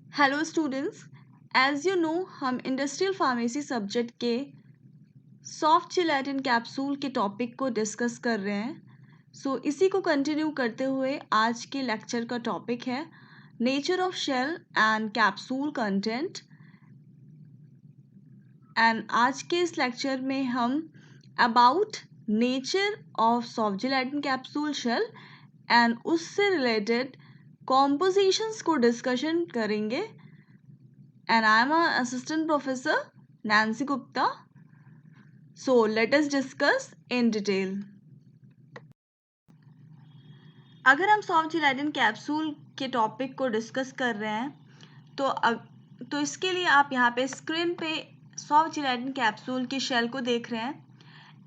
Hello students, as you know हम industrial pharmacy subject के soft gelatin capsule के topic को डिस्कस कर रहे हैं। इसी को कंटिन्यू करते हुए आज के लेक्चर का टॉपिक है nature of shell and capsule content. And आज के इस लेक्चर में हम about nature of soft gelatin capsule shell and उससे रिलेटेड कॉम्पोजिशंस को डिस्कशन करेंगे। And I am an assistant professor, Nancy Gupta. So let us discuss in detail. अगर हम सॉफ्ट जिलेटिन कैप्सूल के टॉपिक को डिस्कस कर रहे हैं तो इसके लिए आप यहाँ पे स्क्रीन पे सॉफ्ट जिलेटिन कैप्सूल की शेल को देख रहे हैं।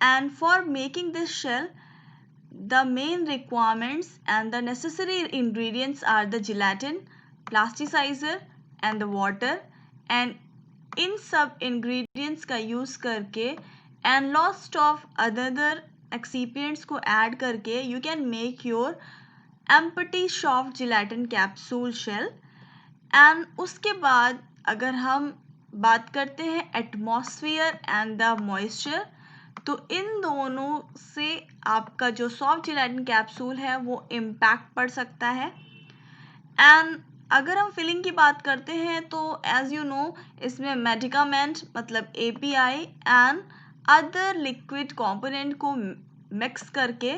And for making this shell the main requirements and the necessary ingredients are the gelatin, plasticizer and the water, and इन सब ingredients का यूज़ करके and lots of other excipients को add करके you can make your empty soft gelatin capsule shell। and उसके बाद अगर हम बात करते हैं एटमॉस्फेयर एंड द मॉइस्चर, तो इन दोनों से आपका जो सॉफ्ट जिलेटिन कैप्सूल है वो इम्पैक्ट पड़ सकता है। एंड अगर हम फिलिंग की बात करते हैं तो एज यू नो इसमें मेडिकामेंट मतलब API and other liquid component को मिक्स करके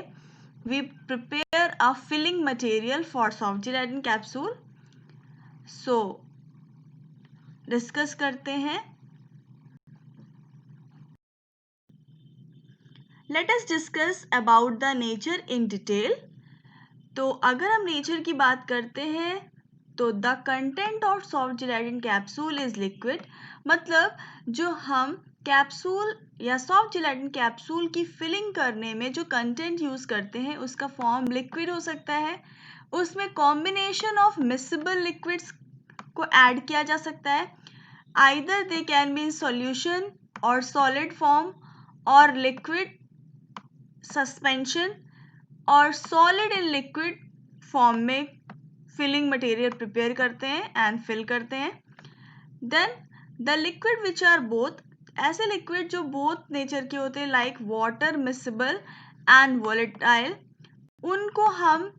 we prepare a filling material for soft gelatin capsule. So discuss करते हैं। Let us discuss about the nature in detail. तो अगर हम नेचर की बात करते हैं तो the content of soft gelatin capsule is liquid, मतलब जो हम कैप्सूल या सॉफ्ट जिलेटिन कैप्सूल की फिलिंग करने में जो कंटेंट यूज़ करते हैं उसका फॉर्म लिक्विड हो सकता है। उसमें कॉम्बिनेशन ऑफ मिक्सेबल लिक्विड्स को ऐड किया जा सकता है। Either they can be in solution और सॉलिड फॉर्म और लिक्विड सस्पेंशन और सॉलिड इन लिक्विड फॉर्म में फिलिंग मटेरियल प्रिपेयर करते हैं एंड फिल करते हैं। Then the liquid which are both, ऐसे लिक्विड जो बोथ नेचर के होते हैं like water mixable and volatile, उनको हम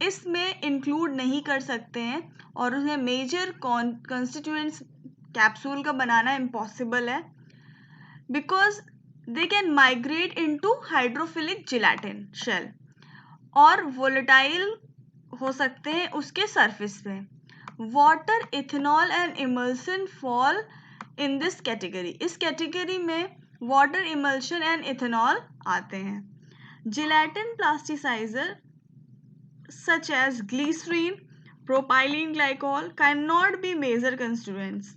इसमें इंक्लूड नहीं कर सकते हैं और उन्हें मेजर कॉन्स्टिट्यूएंट्स कैप्सूल का बनाना इम्पॉसिबल है because they can migrate into hydrophilic gelatin shell और volatile हो सकते हैं उसके सरफेस पे। Water, ethanol and emulsion fall in this category. इस कैटेगरी में वाटर, इमल्शन एंड इथेनॉल आते हैं। Gelatin plasticiser such as glycerin, propylene glycol cannot be major constituents।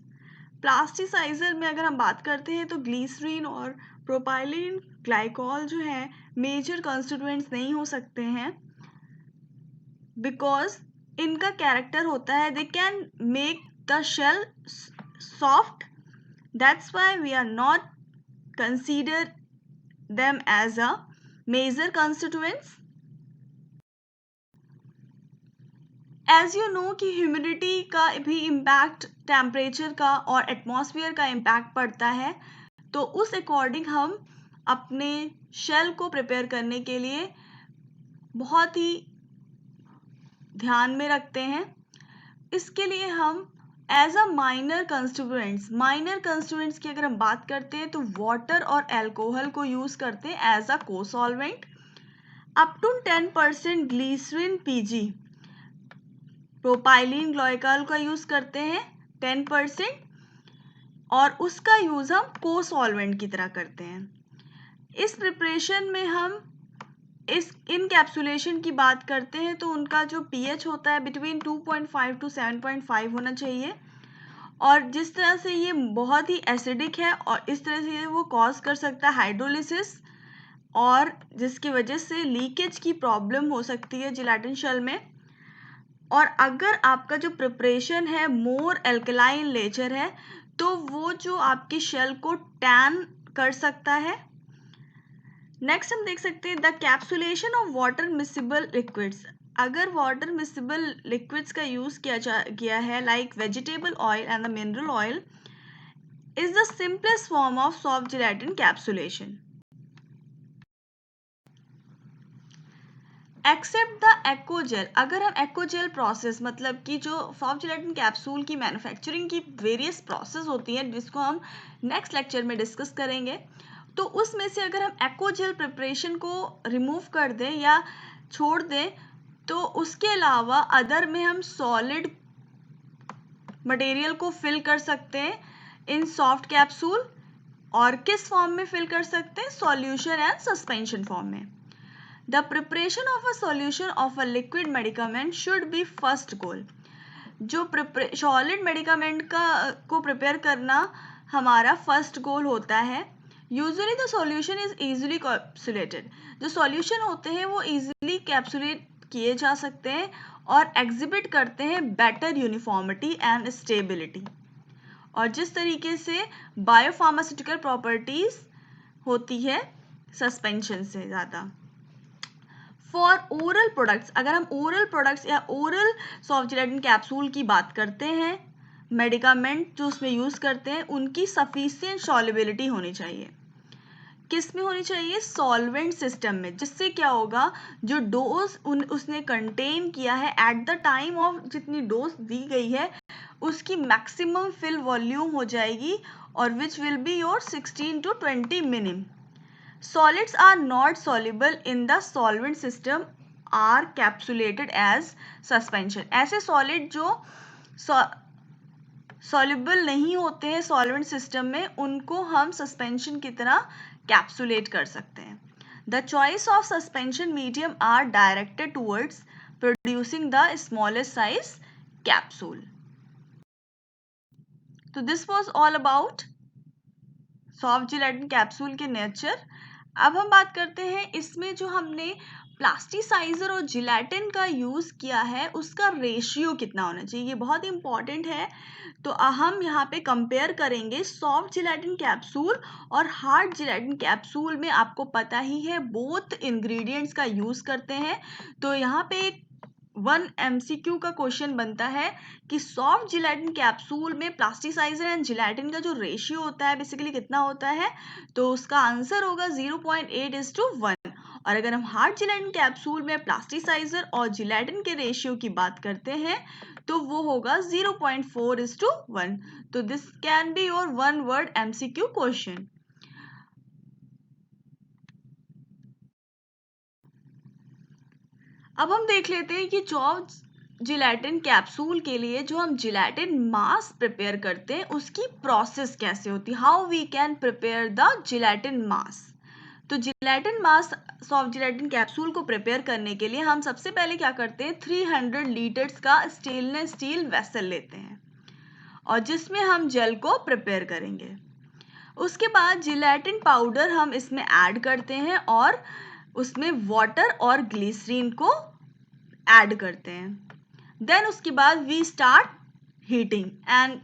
Plasticiser में अगर हम बात करते हैं तो ग्लीसरीन और प्रोपाइलिन ग्लाइकॉल जो है मेजर कॉन्स्टिट्यूएंट्स नहीं हो सकते हैं बिकॉज इनका कैरेक्टर होता है they can make the shell soft, that's why we are not consider them as a major constituents. As you know कि ह्यूमिडिटी का भी इम्पैक्ट टेम्परेचर का और एटमॉस्फेयर का इम्पैक्ट पड़ता है, तो उस अकॉर्डिंग हम अपने शेल को प्रिपेयर करने के लिए बहुत ही ध्यान में रखते हैं। इसके लिए हम एज अ माइनर कंस्टिट्यूएंट्स की अगर हम बात करते हैं तो वाटर और एल्कोहल को यूज़ करते हैं as a co solvent. Up to 10% glycerin PG, propylene glycol का यूज़ करते हैं 10% और उसका यूज़ हम को सॉल्वेंट की तरह करते हैं। इस प्रिपरेशन में हम इस इनकैप्सुलेशन की बात करते हैं तो उनका जो पीएच होता है बिटवीन 2.5 टू 7.5 होना चाहिए और जिस तरह से ये बहुत ही एसिडिक है और इस तरह से वो कॉज कर सकता है हाइड्रोलिसिस और जिसकी वजह से लीकेज की प्रॉब्लम हो सकती है जिलेटिन शेल में। और अगर आपका जो प्रिपरेशन है मोर एल्कलाइन नेचर है तो वो जो आपकी शेल को टैन कर सकता है। नेक्स्ट हम देख सकते हैं the capsulation of water mixable liquids. अगर वाटर मिसिबल लिक्विड्स का यूज किया है like vegetable oil and the mineral oil is the simplest form of soft gelatin capsulation. Except the Accogel. अगर हम एक्कोजेल प्रोसेस मतलब कि जो सॉफ्ट जेलेटिन कैप्सूल की मैन्युफैक्चरिंग की वेरियस प्रोसेस होती हैं जिसको हम नेक्स्ट लेक्चर में डिस्कस करेंगे, तो उसमें से अगर हम एक्कोजेल प्रिपरेशन को रिमूव कर दें या छोड़ दें तो उसके अलावा अदर में हम सॉलिड मटेरियल को फिल कर सकते हैं इन सॉफ्ट कैप्सूल. और किस फॉर्म में फिल कर सकते हैं? सॉल्यूशन एंड सस्पेंशन फॉर्म में. The preparation of a solution of a liquid medicament should be first goal. जो सॉलिड मेडिकामेंट को प्रिपेयर करना हमारा फर्स्ट गोल होता है. Usually the solution is easily capsulated. जो सॉल्यूशन होते हैं वो इजीली कैप्सुलेट किए जा सकते हैं और एग्जिबिट करते हैं बेटर यूनिफॉर्मिटी एंड स्टेबिलिटी. और जिस तरीके से बायोफार्मास्यूटिकल प्रॉपर्टीज होती है सस्पेंशन से ज़्यादा. फॉर ओरल प्रोडक्ट्स, अगर हम ओरल प्रोडक्ट्स या ओरल सॉफ्ट जेलेटिन कैप्सूल की बात करते हैं, मेडिकामेंट जो उसमें यूज़ करते हैं उनकी सफिशिएंट सॉल्युबिलिटी होनी चाहिए. किस में होनी चाहिए? सॉल्वेंट सिस्टम में. जिससे क्या होगा, जो डोज उसने कंटेन किया है एट द टाइम ऑफ जितनी डोज दी गई है उसकी मैक्सिमम फिल वॉल्यूम हो जाएगी और which will be your 16 to 20 minimum. Solids are not soluble in the solvent system are capsulated as suspension. ऐसे solid जो soluble नहीं होते हैं solvent system में उनको हम suspension की तरह capsulate कर सकते हैं. The choice of suspension medium are directed towards producing the smallest size capsule. So this was all about soft gelatin capsule के नेचर. अब हम बात करते हैं इसमें जो हमने प्लास्टिसाइजर और जिलेटिन का यूज़ किया है उसका रेशियो कितना होना चाहिए, ये बहुत इंपॉर्टेंट है. तो हम यहाँ पे कंपेयर करेंगे सॉफ्ट जेलेटिन कैप्सूल और हार्ड जेलेटिन कैप्सूल में. आपको पता ही है बोथ इंग्रेडिएंट्स का यूज़ करते हैं. तो यहाँ पे एक 1 MCQ का क्वेश्चन बनता है कि सॉफ्ट जिलेटिन कैप्सूल में प्लास्टिसाइजर एंड जिलेटिन का जो रेशियो होता है बेसिकली कितना होता है. तो उसका आंसर होगा 0.8:1. और अगर हम हार्ड जिलेटिन कैप्सूल में प्लास्टिसाइजर और जिलेटिन के रेशियो की बात करते हैं तो वो होगा 0.4:1. तो this can be your 1 word MCQ question. अब हम देख लेते हैं कि जिलेटिन कैप्सूल के लिए जो हम जिलेटिन मास प्रिपेयर करते हैं उसकी प्रोसेस कैसे होती है. How we can prepare the gelatin mass. तो gelatin mass soft gelatin capsule को प्रिपेयर करने के लिए हम सबसे पहले क्या करते हैं 300 लीटर्स का स्टेनलेस स्टील वेसल लेते हैं और जिसमें हम जेल को प्रिपेयर करेंगे. उसके बाद जिलेटिन पाउडर हम इसमें ऐड करते हैं और उसमें वाटर और ग्लिसरीन को ऐड करते हैं. देन उसके बाद we start heating and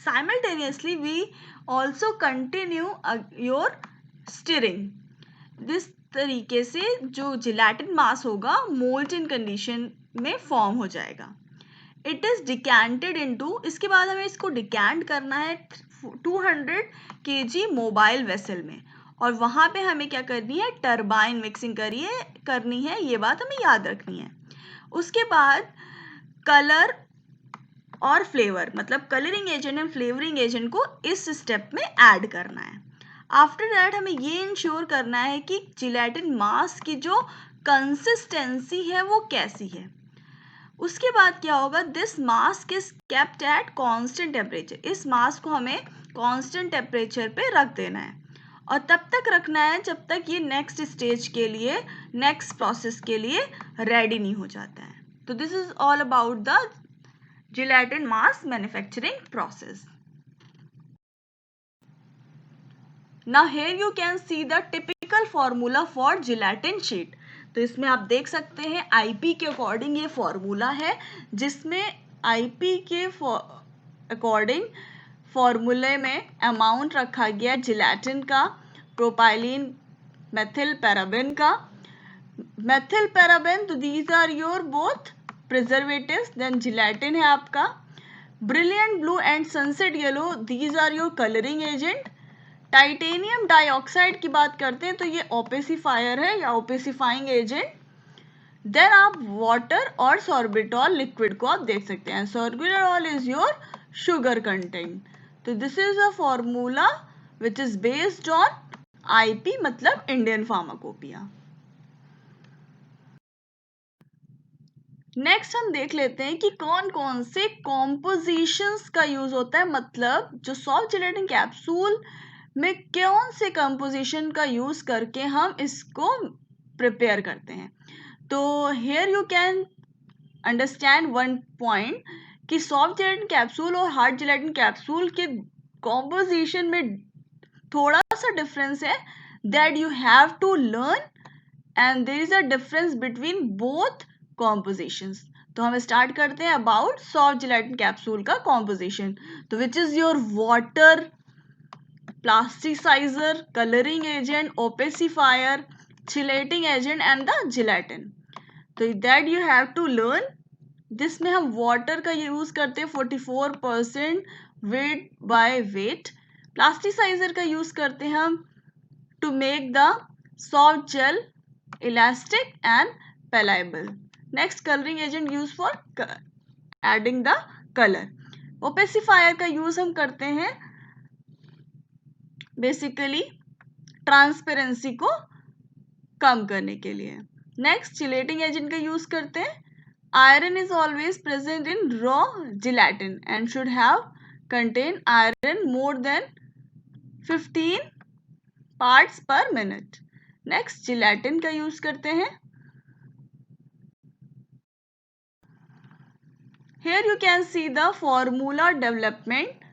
simultaneously we also continue your stirring. This तरीके से जो जिलेटिन मास होगा मोल्टन कंडीशन में फॉर्म हो जाएगा. It is decanted into. इसके बाद हमें इसको डिकैंट करना है 200 kg मोबाइल वेसल में और वहाँ पे हमें क्या करनी है टरबाइन मिक्सिंग करनी है. ये बात हमें याद रखनी है. उसके बाद कलर और फ्लेवर मतलब colouring agent and flavouring agent को इस स्टेप में ऐड करना है. आफ्टर दैट हमें ये इंश्योर करना है कि जिलेटिन मास की जो कंसिस्टेंसी है वो कैसी है. उसके बाद क्या होगा this mask is kept at constant temperature. इस मास्क को हमें कांस्टेंट टेम्परेचर पे रख देना है और तब तक रखना है जब तक ये नेक्स्ट स्टेज के लिए नेक्स्ट प्रोसेस के लिए रेडी नहीं हो जाता है. तो this is all about the gelatin mass manufacturing process. Now here you can see the typical formula for gelatin sheet. तो इसमें आप देख सकते हैं आईपी के अकॉर्डिंग ये फॉर्मूला है जिसमें आईपी के अकॉर्डिंग फॉर्मूले में अमाउंट रखा गया जिलेटिन का, प्रोपाइलिन मेथिल पैराबिन का, मेथिल पैराबेन, तो these are your both preservatives. Then gelatin है आपका. Brilliant blue and sunset yellow, these are your colouring agent. Titanium dioxide की बात करते हैं तो ये ओपेसिफायर है या ओपेसिफाइंग एजेंट. देन आप वाटर और सॉर्बिटॉल लिक्विड को आप देख सकते हैं. Sorbitol is your sugar content. तो this is a formula which is based on IP, मतलब इंडियन फार्माकोपिया. नेक्स्ट हम देख लेते हैं कि कौन कौन से कॉम्पोजिशंस का यूज होता है, मतलब जो सॉफ्ट जेलेटिन कैप्सूल में कौन से कंपोजिशन का यूज करके हम इसको प्रिपेयर करते हैं. तो here you can understand one point कि सॉफ्ट जेलेटिन कैप्सूल और हार्ड जेलेटिन कैप्सूल के कॉम्पोजिशन में थोड़ा सा डिफरेंस है, that you have to learn, and there is a difference between both compositions. तो हम स्टार्ट करते हैं अबाउट सॉफ्ट जेलेटिन कैप्सूल का कॉम्पोजिशन. तो which is your water, plasticiser, colouring agent, opacifier, chelating agent and the gelatin. तो that you have to learn. जिसमें हम water का यूज करते हैं 44% वेट बाय वेट. प्लास्टिसाइजर का यूज करते हैं हम to make the soft gel elastic and pliable. Next, colouring agent use for adding the colour. Opacifier का यूज हम करते हैं बेसिकली ट्रांसपेरेंसी को कम करने के लिए. नेक्स्ट, चिलेटिंग एजेंट का यूज करते हैं. Iron is always present in raw gelatin and should have contain iron more than 15 parts per minute. Next, gelatin का यूज करते हैं. Here you can see the formula development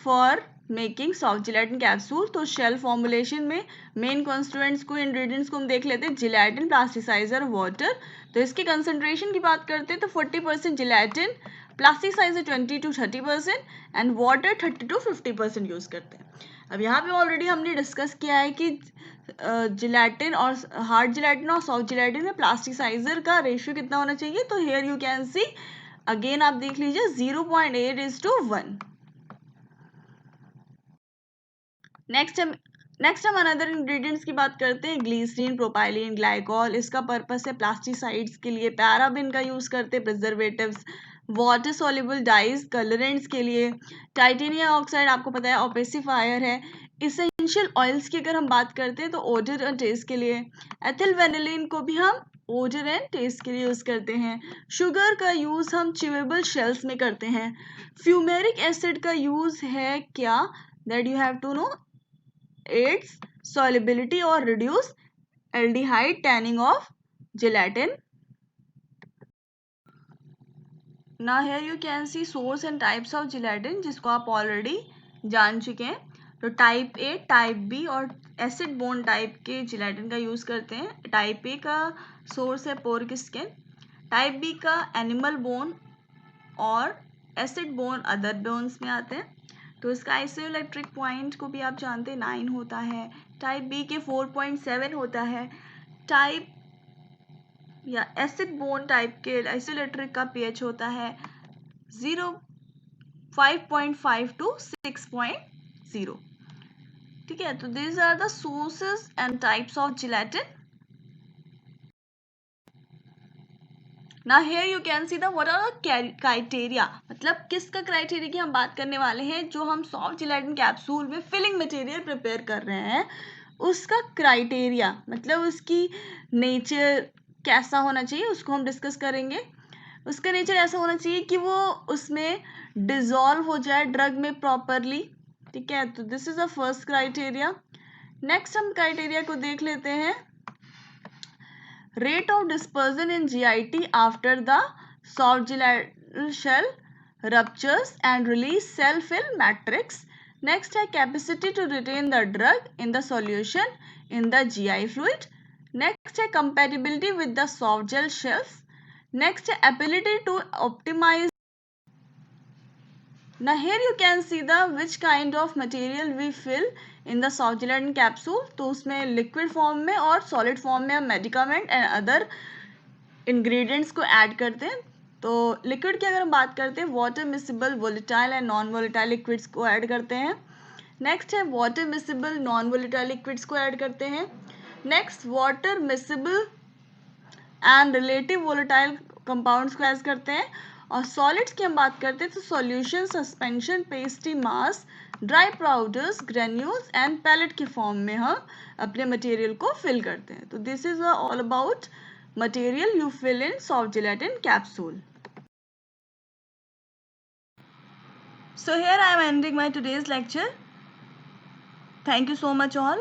for making soft gelatin capsule. तो shell formulation में main constituents को, ingredients को हम देख लेते हैं. Gelatin, plasticiser, water. तो इसकी कंसंट्रेशन की बात करते हैं तो 40% gelatin, plasticiser 20 to 30% and water 30 to 50% use करते हैं. अब यहाँ पे ऑलरेडी हमने डिस्कस किया है कि जिलेटिन और हार्ड जिलेटिन और सॉफ्ट जिलेटिन में प्लास्टिसाइजर का रेशियो कितना होना चाहिए. तो here you can see again, आप देख लीजिए 0.8:1. नेक्स्ट हम अनदर इंग्रेडिएंट्स की बात करते हैं. Glycerin, propylene, glycol. इसका पर्पस है प्लास्टिसाइड्स के लिए. पैराबिन का यूज करते हैं preservatives. Water soluble dyes, colourants के लिए. टाइटेनियम ऑक्साइड आपको पता है ओपेसिफायर है. इसेंशियल ऑयल्स की अगर हम बात करते हैं तो ओडर और टेस्ट के लिए. एथिल वेनिलीन को भी हम ओडर एंड टेस्ट के लिए यूज करते हैं. शुगर का यूज हम च्यूएबल शेल्स में करते हैं. फ्यूमेरिक एसिड का यूज है क्या, that you have to know. aids solubility or reduce aldehyde tanning of gelatin. Now here you can see source and types of gelatin, जिसको आप already जान चुके हैं. तो टाइप ए, टाइप बी और एसिड बोन टाइप के gelatin का use करते हैं. टाइप ए का सोर्स है पोर्क स्किन. टाइप बी का एनिमल बोन और एसिड बोन अदर बोन्स में आते हैं. तो इसका आइसोइलेक्ट्रिक पॉइंट को भी आप जानते हैं 9 होता है. टाइप बी के 4.7 होता है. टाइप या एसिड बोन टाइप के आइसोइलेक्ट्रिक का पीएच होता है 5.5 to 6.0. ठीक है. तो these are the sources and types of gelatin. Now here you can see the what are the criteria. मतलब किसका क्राइटेरिया की हम बात करने वाले हैं. जो हम सॉफ्ट जिलेटिन कैप्सूल में फिलिंग मटेरियल प्रिपेयर कर रहे हैं उसका क्राइटेरिया, मतलब उसकी नेचर कैसा होना चाहिए उसको हम डिस्कस करेंगे. उसका नेचर ऐसा होना चाहिए कि वो उसमें डिजॉल्व हो जाए ड्रग में प्रॉपरली. ठीक है. तो this is the first criteria. Next हम क्राइटेरिया को देख लेते हैं. Rate of dispersion in GIT after the soft gelatin shell ruptures and release cell fill matrix. Next है capacity to retain the drug in the solution in the GI fluid. Next है compatibility with the soft gel shells. Next है ability to optimize Now here you can see the which kind of material we fill in the soft gelatin capsule. तो उसमें liquid form में और solid form में हम medicament and other ingredients को add करते हैं. तो liquid की अगर हम बात करते हैं water miscible, volatile and non volatile liquids को add करते हैं. नेक्स्ट है water miscible non volatile liquids को ऐड करते हैं. Next water miscible and relative volatile compounds को ऐड करते हैं. और सॉलिड्स की हम बात करते हैं तो solution, suspension, pastry mass, dry powders, granules and pellet के फॉर्म में हम अपने मटेरियल को फिल करते हैं. तो this is all about material you fill in soft gelatin capsule. So here I am ending my today's lecture. Thank you so much all.